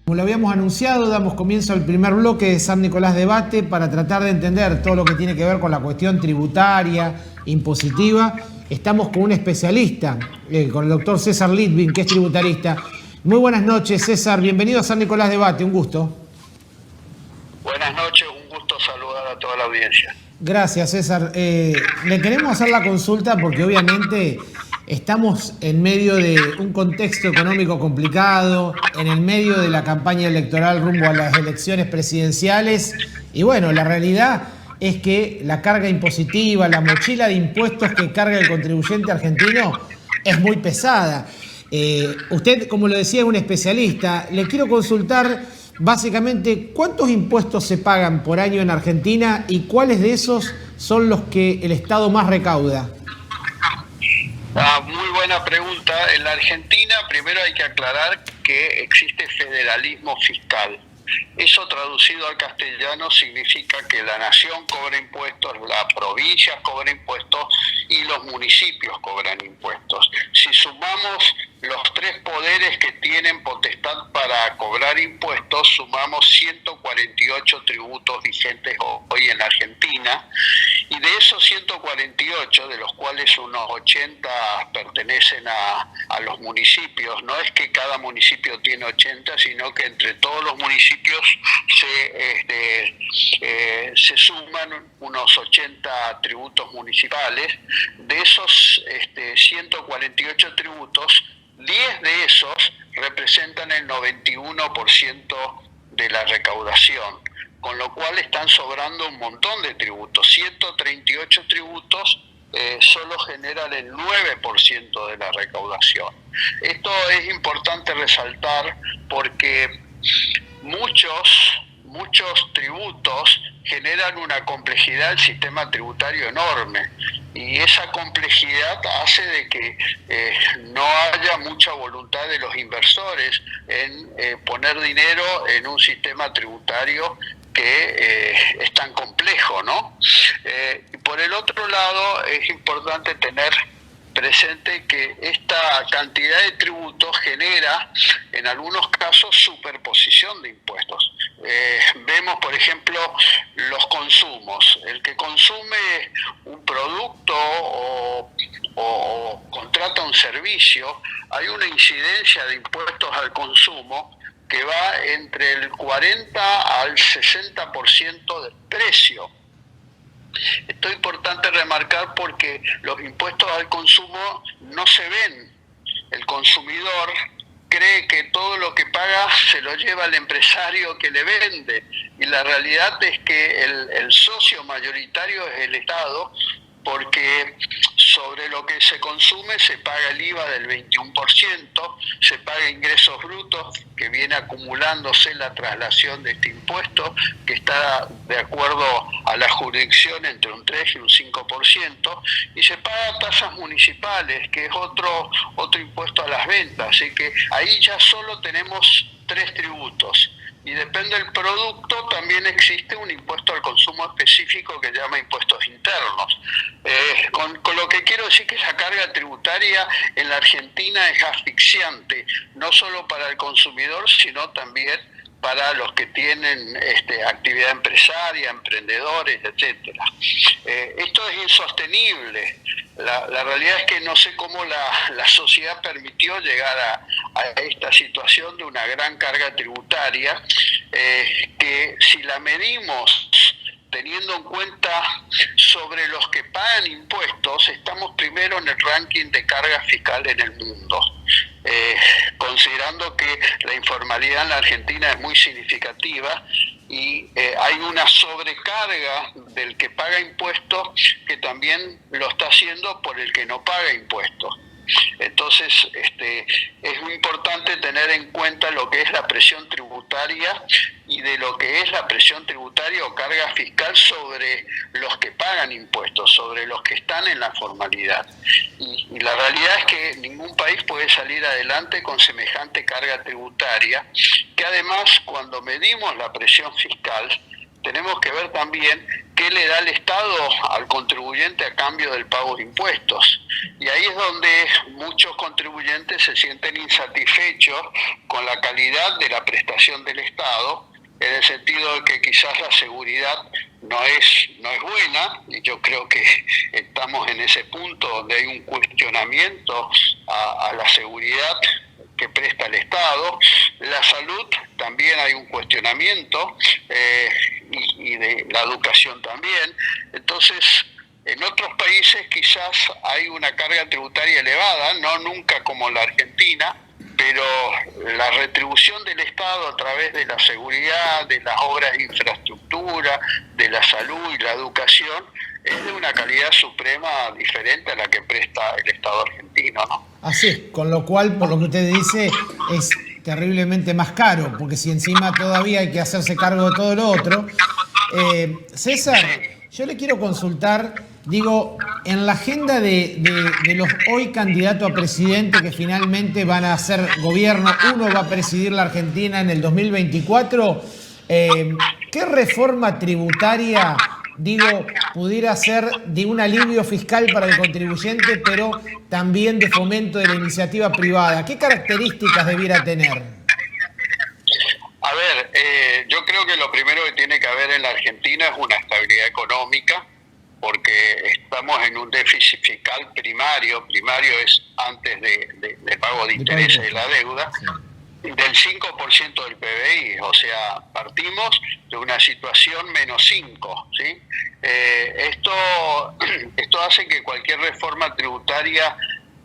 Como lo habíamos anunciado, damos comienzo al primer bloque de San Nicolás Debate para tratar de entender todo lo que tiene que ver con la cuestión tributaria, impositiva. Estamos con un especialista, con el doctor César Litvin, que es tributarista. Muy buenas noches, César. Bienvenido a San Nicolás Debate. Un gusto. Buenas noches, un gusto saludar a toda la audiencia. Gracias, César. Le queremos hacer la consulta porque obviamente estamos en medio de un contexto económico complicado, en el medio de la campaña electoral rumbo a las elecciones presidenciales. Y bueno, la realidad es que la carga impositiva, la mochila de impuestos que carga el contribuyente argentino es muy pesada. Usted, como lo decía, es un especialista. Le quiero consultar básicamente cuántos impuestos se pagan por año en Argentina y cuáles de esos son los que el Estado más recauda. Muy buena pregunta. En la Argentina, primero hay que aclarar que existe federalismo fiscal. Eso traducido al castellano significa que la nación cobra impuestos, las provincias cobran impuestos y los municipios cobran impuestos. Si sumamos los tres poderes que tienen potestad para cobrar impuestos, sumamos 148 tributos vigentes hoy en la Argentina, y de esos 148, de los cuales unos 80 pertenecen a los municipios, no es que cada municipio tiene 80, sino que entre todos los municipios se suman unos 80 tributos municipales. De esos 148 tributos, 10 de esos representan el 91% de la recaudación, con lo cual están sobrando un montón de tributos. 138 tributos solo generan el 9% de la recaudación. Esto es importante resaltar porque muchos tributos generan una complejidad del sistema tributario enorme, y esa complejidad hace de que no haya mucha voluntad de los inversores en poner dinero en un sistema tributario que es tan complejo, ¿no? Y por el otro lado, es importante tener presente que esta cantidad de tributos genera, en algunos casos, superposición de impuestos. Vemos, por ejemplo, los consumos. El que consume un producto o contrata un servicio, hay una incidencia de impuestos al consumo que va entre el 40 al 60% del precio. Esto es importante remarcar porque los impuestos al consumo no se ven. El consumidor cree que todo lo que paga se lo lleva el empresario que le vende, y la realidad es que el socio mayoritario es el Estado, porque sobre lo que se consume se paga el IVA del 21%, se paga ingresos brutos, que viene acumulándose la traslación de este impuesto, que está de acuerdo a la jurisdicción entre un 3 y un 5%, y se paga tasas municipales, que es otro impuesto a las ventas. Así que ahí ya solo tenemos 3 tributos. Y depende del producto, también existe un impuesto al consumo específico que se llama impuestos internos. Con lo que quiero decir que la carga tributaria en la Argentina es asfixiante, no solo para el consumidor, sino también para los que tienen actividad empresaria, emprendedores, etcétera. Esto es insostenible. La realidad es que no sé cómo la sociedad permitió llegar a esta situación de una gran carga tributaria, que si la medimos teniendo en cuenta sobre los que pagan impuestos, estamos primero en el ranking de carga fiscal en el mundo. Considerando que la informalidad en la Argentina es muy significativa y hay una sobrecarga del que paga impuestos que también lo está haciendo por el que no paga impuestos. Entonces, es muy importante tener en cuenta lo que es la presión tributaria y de lo que es la presión tributaria o carga fiscal sobre los que pagan impuestos, sobre los que están en la formalidad. Y la realidad es que ningún país puede salir adelante con semejante carga tributaria, que además, cuando medimos la presión fiscal, tenemos que ver también ¿qué le da el Estado al contribuyente a cambio del pago de impuestos? Y ahí es donde muchos contribuyentes se sienten insatisfechos con la calidad de la prestación del Estado, en el sentido de que quizás la seguridad no es buena, y yo creo que estamos en ese punto donde hay un cuestionamiento a la seguridad que presta el Estado. La salud también hay un cuestionamiento, y de la educación también. Entonces, en otros países quizás hay una carga tributaria elevada, no nunca como la Argentina, pero la retribución del Estado a través de la seguridad, de las obras de infraestructura, de la salud y la educación, es de una calidad suprema diferente a la que presta el Estado argentino, ¿no? Así es, con lo cual, por lo que usted dice, es terriblemente más caro, porque si encima todavía hay que hacerse cargo de todo lo otro. César, yo le quiero consultar, digo, en la agenda de los hoy candidatos a presidente que finalmente van a hacer gobierno, uno va a presidir la Argentina en el 2024, ¿qué reforma tributaria, digo, pudiera ser de un alivio fiscal para el contribuyente, pero también de fomento de la iniciativa privada? ¿Qué características debiera tener? A ver, yo creo que lo primero que tiene que haber en la Argentina es una estabilidad económica, porque estamos en un déficit fiscal primario es antes de pago de intereses de la deuda, del 5% del PBI, o sea, partimos de una situación -5, ¿sí? Esto hace que cualquier reforma tributaria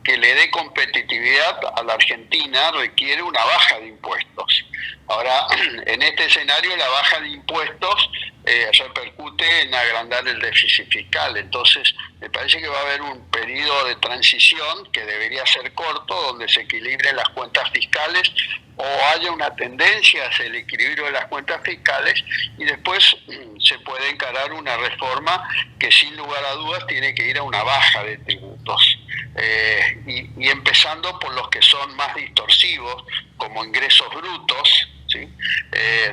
que le dé competitividad a la Argentina requiere una baja de impuestos. Ahora, en este escenario, la baja de impuestos repercute en agrandar el déficit fiscal. Entonces, me parece que va a haber un periodo de transición que debería ser corto, donde se equilibren las cuentas fiscales o haya una tendencia hacia el equilibrio de las cuentas fiscales, y después se puede encarar una reforma que sin lugar a dudas tiene que ir a una baja de tributos. Y empezando por los que son más distorsivos, como ingresos brutos, ¿sí?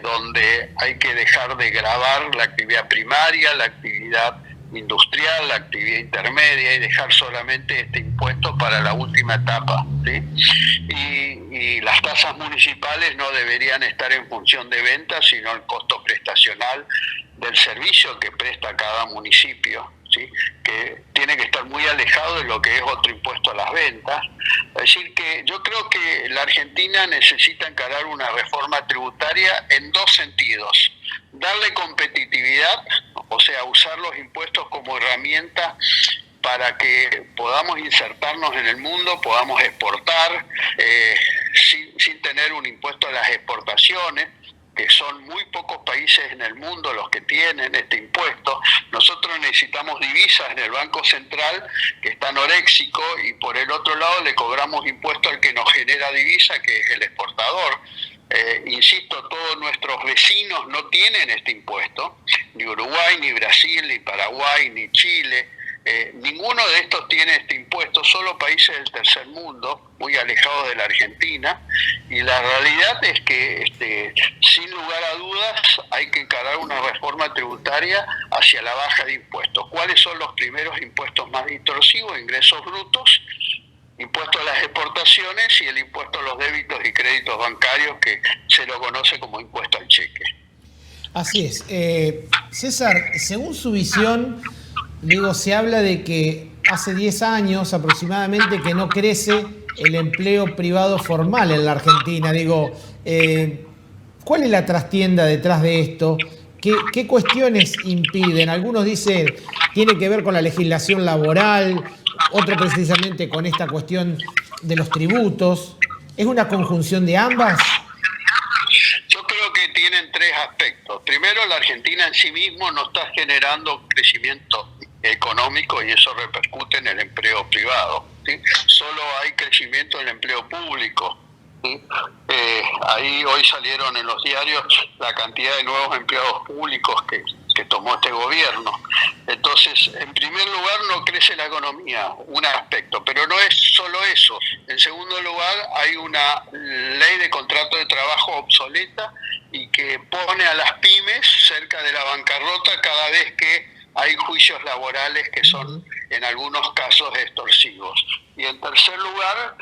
Donde hay que dejar de gravar la actividad primaria, la actividad industrial, la actividad intermedia, y dejar solamente este impuesto para la última etapa, ¿sí? Y las tasas municipales no deberían estar en función de ventas, sino el costo prestacional del servicio que presta cada municipio, ¿sí? Que tiene que estar muy alejado de lo que es otro impuesto a las ventas. Es decir, que yo creo que la Argentina necesita encarar una reforma tributaria en dos sentidos: darle competitividad, o sea, usar los impuestos como herramienta para que podamos insertarnos en el mundo, podamos exportar, sin tener un impuesto a las exportaciones, que son muy pocos países en el mundo los que tienen este impuesto. Nosotros necesitamos divisas en el Banco Central, que está anoréxico, y por el otro lado le cobramos impuesto al que nos genera divisa, que es el exportador. Insisto, todos nuestros vecinos no tienen este impuesto, ni Uruguay, ni Brasil, ni Paraguay, ni Chile. Ninguno de estos tiene este impuesto, solo países del tercer mundo, muy alejados de la Argentina, y la realidad es que sin lugar a dudas hay que encarar una reforma tributaria hacia la baja de impuestos. ¿Cuáles son los primeros impuestos más distorsivos? Ingresos brutos, impuesto a las exportaciones y el impuesto a los débitos y créditos bancarios, que se lo conoce como impuesto al cheque. Así es. César, según su visión, digo, se habla de que hace 10 años aproximadamente que no crece el empleo privado formal en la Argentina. Digo, ¿cuál es la trastienda detrás de esto? ¿Qué cuestiones impiden? Algunos dicen tiene que ver con la legislación laboral, otro precisamente con esta cuestión de los tributos. ¿Es una conjunción de ambas? Yo creo que tienen tres aspectos. Primero, la Argentina en sí mismo no está generando crecimiento económico, y eso repercute en el empleo privado, ¿sí? Solo hay crecimiento en el empleo público, ¿sí? Ahí hoy salieron en los diarios la cantidad de nuevos empleados públicos que tomó este gobierno. Entonces, en primer lugar, no crece la economía, un aspecto, pero no es solo eso. En segundo lugar, hay una ley de contrato de trabajo obsoleta y que pone a las pymes cerca de la bancarrota cada vez que hay juicios laborales que son en algunos casos extorsivos. Y en tercer lugar,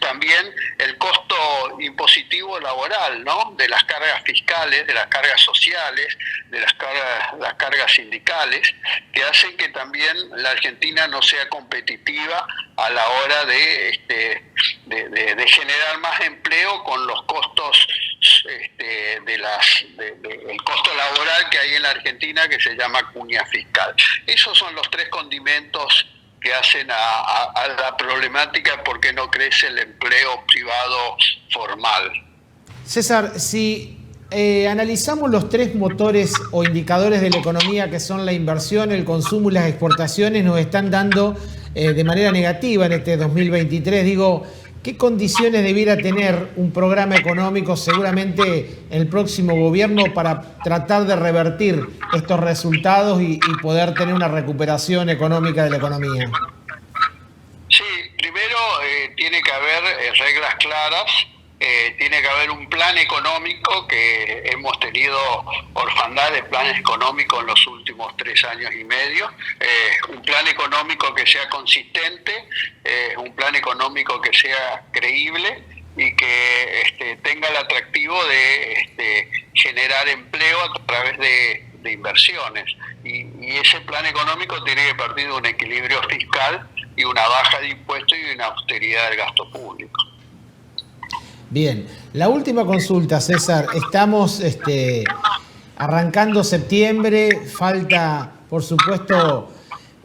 también el costo impositivo laboral, ¿no? De las cargas fiscales, de las cargas sociales, de las cargas sindicales, que hacen que también la Argentina no sea competitiva a la hora de generar más empleo con los costos el costo laboral que hay en la Argentina, que se llama cuña fiscal. Esos son los tres condimentos que hacen a la problemática por qué no crece el empleo privado formal. César, si analizamos los tres motores o indicadores de la economía, que son la inversión, el consumo y las exportaciones, nos están dando de manera negativa en este 2023. Digo, ¿qué condiciones debiera tener un programa económico seguramente el próximo gobierno para tratar de revertir estos resultados y poder tener una recuperación económica de la economía? Sí, primero tiene que haber reglas claras, tiene que haber un plan económico, que hemos tenido orfandad de planes económicos en los últimos 3 años y medio, un plan económico que sea consistente, un plan económico que sea creíble y que tenga el atractivo de generar empleo a través de inversiones. Y ese plan económico tiene que partir de un equilibrio fiscal y una baja de impuestos y una austeridad del gasto público. Bien, la última consulta, César. Estamos arrancando septiembre, falta, por supuesto,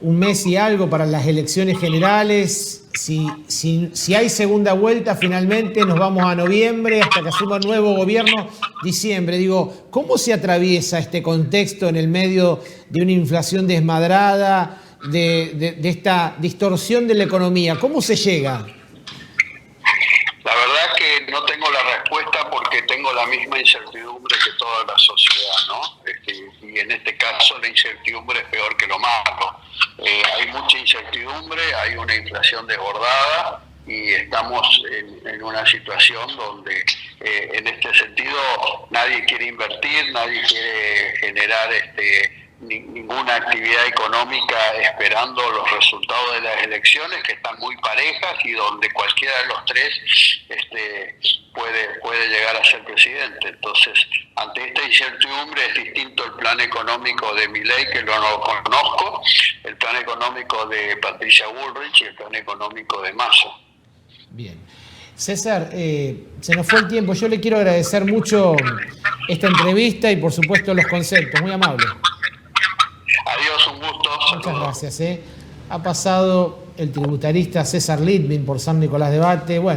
un mes y algo para las elecciones generales. Si hay segunda vuelta, finalmente nos vamos a noviembre, hasta que asuma nuevo gobierno, diciembre. Digo, ¿cómo se atraviesa este contexto en el medio de una inflación desmadrada, de esta distorsión de la economía? ¿Cómo se llega? La verdad que no tengo la respuesta, porque tengo la misma incertidumbre que toda la sociedad, ¿no? Y en este caso la incertidumbre es peor que lo malo. Hay mucha incertidumbre, hay una inflación desbordada y estamos en una situación donde en este sentido nadie quiere invertir, nadie quiere generar ninguna actividad económica esperando los resultados de las elecciones, que están muy parejas y donde cualquiera de los tres puede llegar a ser presidente. Entonces, ante esta incertidumbre es distinto el plan económico de Milei, que no lo conozco, el plan económico de Patricia Bullrich y el plan económico de Massa. Bien. César, se nos fue el tiempo. Yo le quiero agradecer mucho esta entrevista y por supuesto los conceptos. Muy amable. Adiós, un gusto. Muchas gracias. Ha pasado el tributarista César Littman por San Nicolás Debate. Bueno.